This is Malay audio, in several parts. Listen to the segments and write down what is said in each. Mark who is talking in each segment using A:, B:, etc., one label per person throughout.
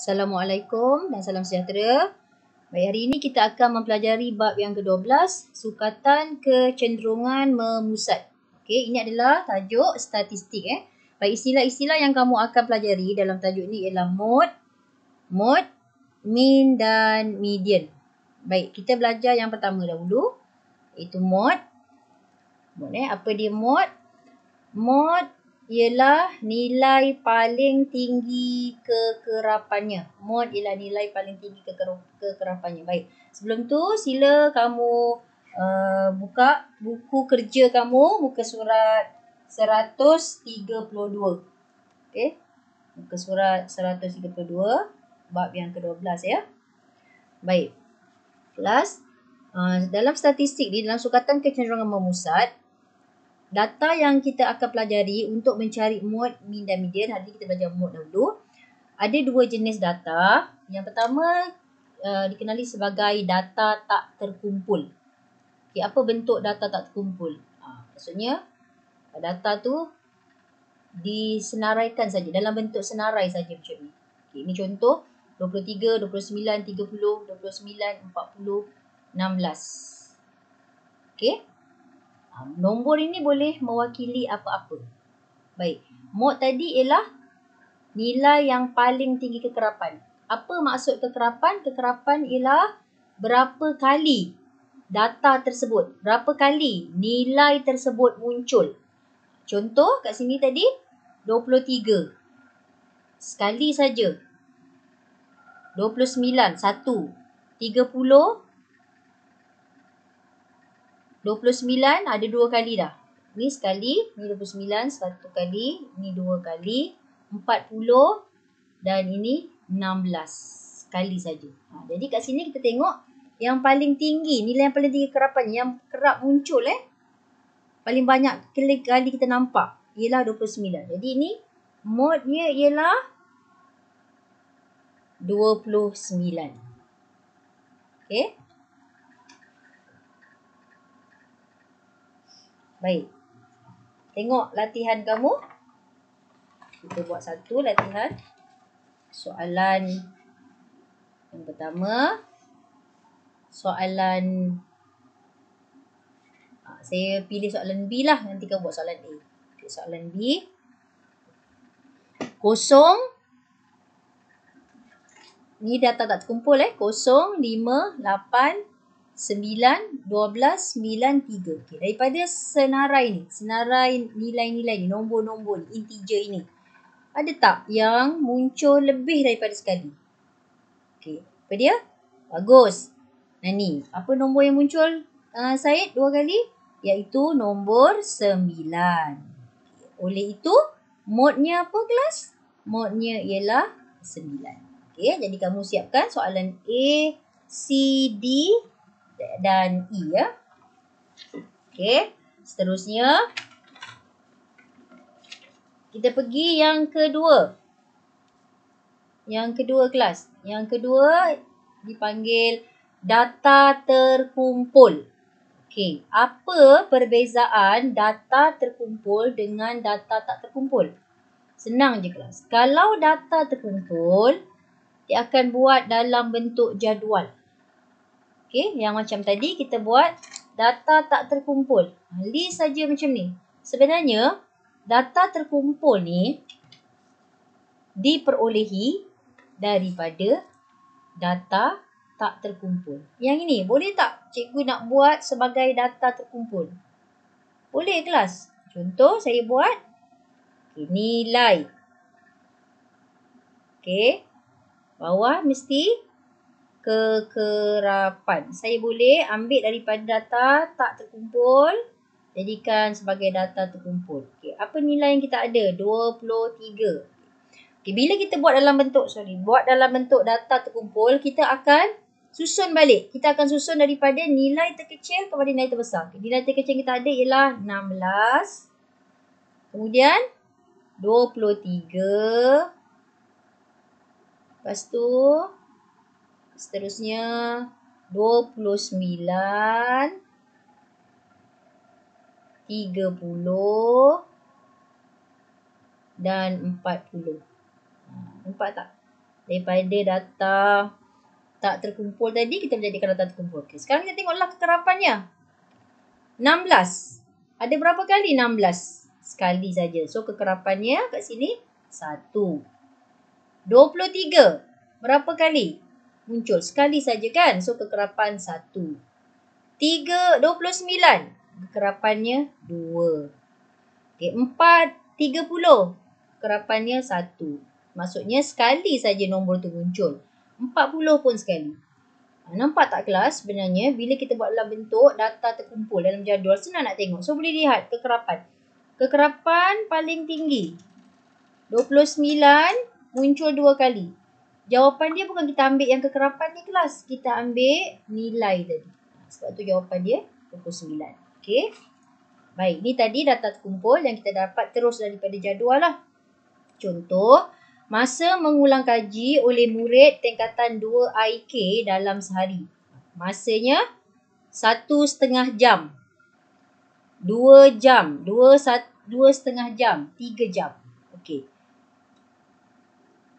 A: Assalamualaikum dan salam sejahtera. Baik, hari ini kita akan mempelajari bab yang ke-12, sukatan kecenderungan memusat. Okey, ini adalah tajuk statistik. Baik, istilah-istilah yang kamu akan pelajari dalam tajuk ini ialah mode, mean dan median. Baik, kita belajar yang pertama dahulu, iaitu mode. Apa dia mode? Mode ialah nilai paling tinggi kekerapannya. Mode ialah nilai paling tinggi kekerapannya. Baik, sebelum tu sila kamu buka buku kerja kamu, muka surat 132. Okey, muka surat 132, bab yang ke-12 ya. Baik, kelas. Dalam statistik ni, dalam sukatan kecenderungan memusat, data yang kita akan pelajari untuk mencari mode, mean dan median. Hari ini kita belajar mode dahulu. Ada dua jenis data. Yang pertama dikenali sebagai data tak terkumpul. Okay, apa bentuk data tak terkumpul? Maksudnya data tu disenaraikan saja, dalam bentuk senarai saja macam ni. Okay, ini contoh 23, 29, 30, 29, 40, 16. Okay. Nombor ini boleh mewakili apa-apa. Baik, mode tadi ialah nilai yang paling tinggi kekerapan. Apa maksud kekerapan? Kekerapan ialah berapa kali data tersebut, berapa kali nilai tersebut muncul. Contoh kat sini tadi 23. Sekali saja. 29, 1. 30, 29 ada dua kali dah. Ni sekali, ni 29 satu kali, ni dua kali, 40 dan ini 16 kali saja. Jadi kat sini kita tengok yang paling tinggi, nilai yang paling tinggi kekerapan yang kerap muncul paling banyak kali kita nampak ialah 29. Jadi ini modenya ialah 29. Okey. Baik. Tengok latihan kamu. Kita buat satu latihan. Soalan yang pertama. Soalan saya pilih soalan B lah. Nanti kamu buat soalan A. Okay, soalan B. 0. Ni data tak terkumpul 0, 5, 8, 9, 12, 9, 3. Okay, daripada senarai nilai-nilai ni, nombor-nombor ni, integer ini, ada tak yang muncul lebih daripada sekali? Okay, apa dia? Bagus. Nah ni, apa nombor yang muncul Syed dua kali? Iaitu nombor 9. Oleh itu, modenya apa kelas? Modenya ialah 9. Okay, jadi kamu siapkan soalan A, C, D dan E ya. Okay, seterusnya kita pergi yang kedua. Yang kedua kelas. Yang kedua dipanggil data terkumpul. Okay, apa perbezaan data terkumpul dengan data tak terkumpul? Senang je kelas. Kalau data terkumpul, dia akan buat dalam bentuk jadual. Okay, yang macam tadi kita buat data tak terkumpul. List saja macam ni. Sebenarnya, data terkumpul ni diperolehi daripada data tak terkumpul. Yang ini, boleh tak cikgu nak buat sebagai data terkumpul? Boleh kelas. Contoh, saya buat nilai. Okay. Bawah mesti kekerapan. Saya boleh ambil daripada data tak terkumpul, jadikan sebagai data terkumpul. Okay. Apa nilai yang kita ada? 23. Okay. Bila kita buat dalam bentuk data terkumpul, kita akan susun balik. Kita akan susun daripada nilai terkecil kepada nilai terbesar. Okay. Nilai terkecil kita ada ialah 16. Kemudian 23. Lepas tu seterusnya 29, 30, dan 40. Nampak tak? Daripada data tak terkumpul tadi, kita menjadikan data terkumpul. Okay, sekarang kita tengoklah kekerapannya. 16. Ada berapa kali 16? Sekali saja. So, kekerapannya kat sini 1. 23. Berapa kali muncul? Sekali saja kan? So, kekerapan 1. 29. Kekerapannya 2. Okay, 30. Kekerapannya 1. Maksudnya sekali saja nombor tu muncul. 40 pun sekali. Nampak tak kelas? Sebenarnya bila kita buat dalam bentuk data terkumpul dalam jadual, senang nak tengok. So boleh lihat kekerapan. Kekerapan paling tinggi 29 muncul 2 kali. Jawapan dia bukan kita ambil yang kekerapan ni kelas. Kita ambil nilai tadi. Sebab tu jawapan dia 29. Okey. Baik, ni tadi data terkumpul yang kita dapat terus daripada jadual lah. Contoh, masa mengulang kaji oleh murid tingkatan 2 IK dalam sehari. Masanya 1,5 jam. 2 jam. 2,5 jam. 3 jam. Okey.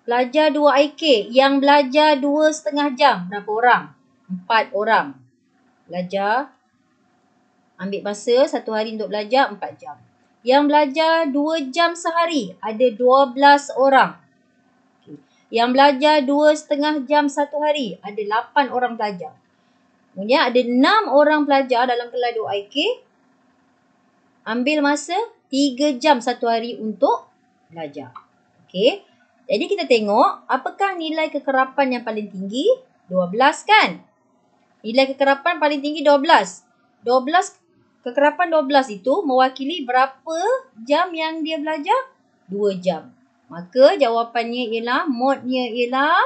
A: Pelajar 2 IK yang belajar 2,5 jam. Berapa orang? 4 orang. Belajar. Ambil masa 1 hari untuk belajar 4 jam. Yang belajar 2 jam sehari. Ada 12 orang. Okay. Yang belajar 2,5 jam 1 hari. Ada 8 orang pelajar. Kemudian ada 6 orang pelajar dalam kelas 2 IK. Ambil masa 3 jam 1 hari untuk belajar. Okey. Jadi kita tengok apakah nilai kekerapan yang paling tinggi? 12 kan? Nilai kekerapan paling tinggi 12. 12 kekerapan 12 itu mewakili berapa jam yang dia belajar? 2 jam. Maka jawapannya ialah modnya ialah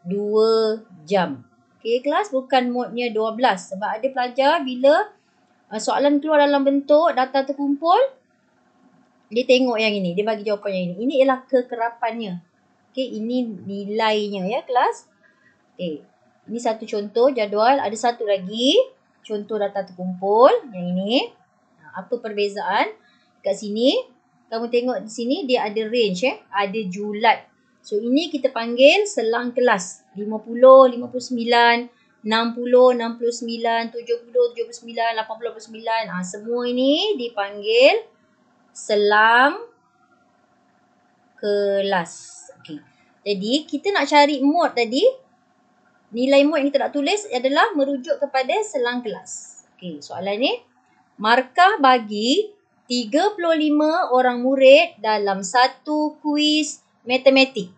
A: 2 jam. Okey kelas, bukan modnya 12. Sebab ada pelajar bila soalan keluar dalam bentuk data terkumpul, dia tengok yang ini, dia bagi jawapan yang ini. Ini ialah kekerapannya. Okey, ini nilainya ya kelas. Okey, ini satu contoh jadual. Ada satu lagi contoh data terkumpul yang ini. Apa perbezaan? Kat sini, kamu tengok di sini dia ada range ada julat. So ini kita panggil selang kelas. 50, 59, 60, 69, 70, 79, 80, 89. Semua ini dipanggil selang kelas. Okey. Jadi kita nak cari mod tadi. Nilai mod yang kita nak tulis adalah merujuk kepada selang kelas. Okey, soalan ni. Markah bagi 35 orang murid dalam satu kuis matematik.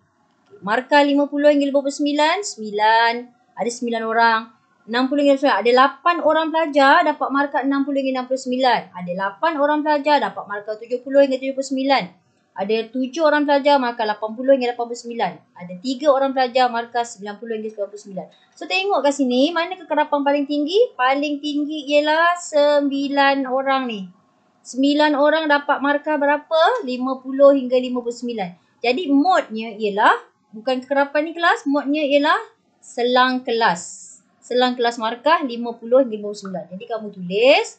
A: Markah 50 hingga 59, 9. Ada 9 orang. 60 hingga 59. Ada 8 orang pelajar dapat markah 60 hingga 69. Ada 8 orang pelajar dapat markah 70 hingga 79. Ada 7 orang pelajar markah 80 hingga 89. Ada 3 orang pelajar markah 90 hingga 99. So tengok kat sini mana kekerapan paling tinggi? Paling tinggi ialah 9 orang ni. 9 orang dapat markah berapa? 50 hingga 59. Jadi modnya ialah, bukan kekerapan ni kelas, modnya ialah selang kelas. Selang kelas markah 50 hingga 59. Jadi kamu tulis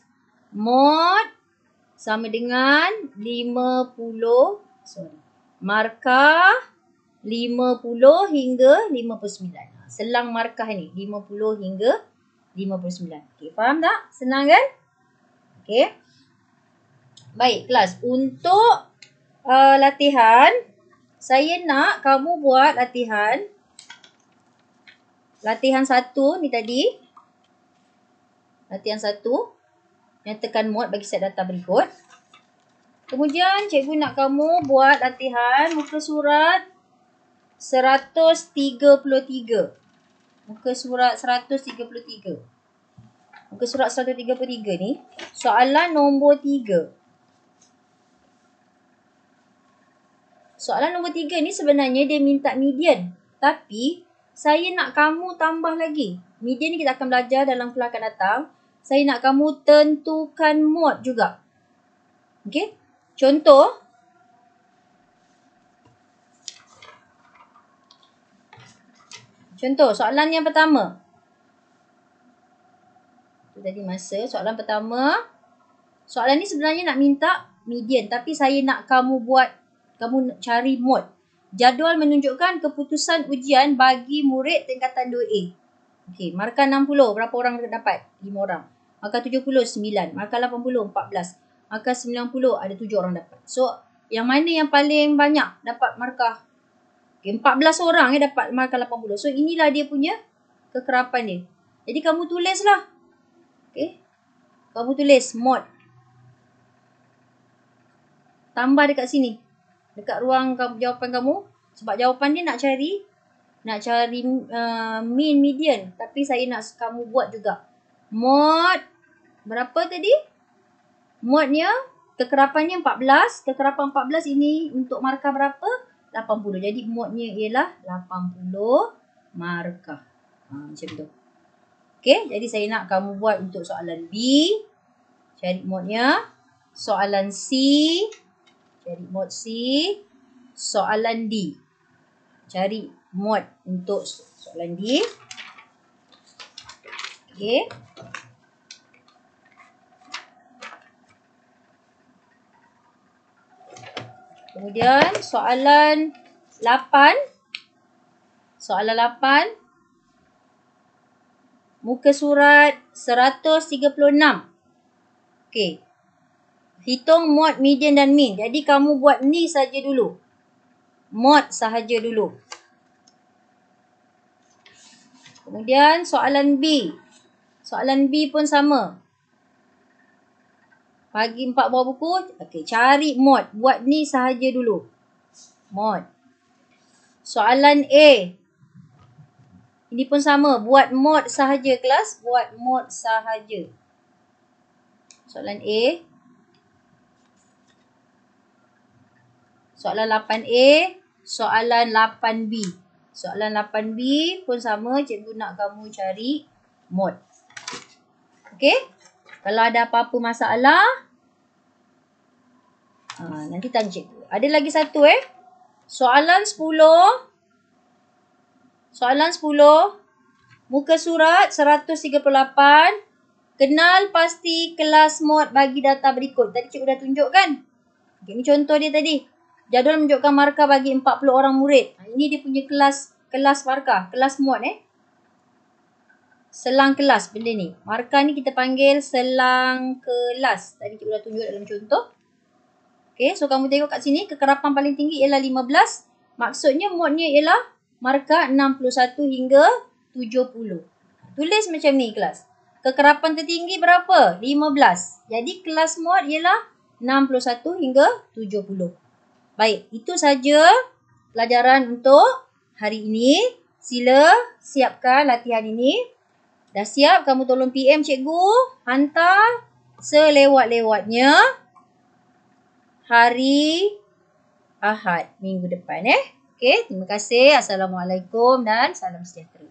A: mod sama dengan 50, markah 50 hingga 59. Selang markah ni 50 hingga 59. Okey, faham tak? Senang kan? Okey. Baik kelas, untuk latihan, saya nak kamu buat latihan 1 ni tadi. Latihan 1. Nyatakan mod bagi set data berikut. Kemudian cikgu nak kamu buat latihan muka surat 133. Muka surat 133. Muka surat 133 ni, soalan nombor 3. Soalan nombor 3 ni sebenarnya dia minta median. Tapi saya nak kamu tambah lagi. Median ni kita akan belajar dalam kelas akan datang. Saya nak kamu tentukan mod juga. Okey? Contoh. Contoh, soalan yang pertama. Itu tadi masa. Soalan pertama. Soalan ni sebenarnya nak minta median. Tapi saya nak kamu buat, kamu cari mod. Jadual menunjukkan keputusan ujian bagi murid tingkatan 2A. Okey, markah 60, berapa orang dapat? 5 orang. Markah 70, 9. Markah 80, 14. Markah 90, ada 7 orang dapat. So, yang mana yang paling banyak dapat markah? Okay, 14 orang dapat markah 80. So, inilah dia punya kekerapan dia. Jadi, kamu tulislah. Okay. Kamu tulis mod. Tambah dekat sini. Dekat ruang jawapan kamu. Sebab jawapan dia nak cari mean, median. Tapi saya nak kamu buat juga. Mod. Berapa tadi? Modnya, kekerapannya 14. Kekerapan 14 ini untuk markah berapa? 80. Jadi modnya ialah 80 markah. Macam tu. Okay, jadi saya nak kamu buat untuk soalan B. Cari modnya. Soalan C. Cari mod C. Soalan D. Cari mod untuk soalan D. Okay. Kemudian soalan 8. Soalan 8. Muka surat 136. Okey. Hitung mod, median dan mean. Jadi kamu buat ni saja dulu. Mod sahaja dulu. Kemudian soalan B. Soalan B pun sama. Bagi 4 buah buku. Okey, cari mod. Buat ni sahaja dulu. Mod. Soalan A. Ini pun sama. Buat mod sahaja kelas. Buat mod sahaja. Soalan A. Soalan 8A. Soalan 8B. Soalan 8B pun sama. Cikgu nak kamu cari mod. Okey. Kalau ada apa-apa masalah, nanti tanya cikgu. Ada lagi satu Soalan 10. Soalan 10. Muka surat 138. Kenal pasti kelas mod bagi data berikut. Tadi cikgu dah tunjuk kan? Okay, ini contoh dia tadi. Jadual menunjukkan markah bagi 40 orang murid. Ini dia punya kelas markah. Kelas mod Selang kelas benda ni. Markah ni kita panggil selang kelas. Tadi cikgu dah tunjuk dalam contoh. Okay, so kamu tengok kat sini. Kekerapan paling tinggi ialah 15. Maksudnya modnya ialah markah 61 hingga 70. Tulis macam ni kelas. Kekerapan tertinggi berapa? 15. Jadi kelas mod ialah 61 hingga 70. Baik, itu saja pelajaran untuk hari ini. Sila siapkan latihan ini. Dah siap? Kamu tolong PM cikgu. Hantar selewat-lewatnya hari Ahad minggu depan. Okey, terima kasih. Assalamualaikum dan salam sejahtera.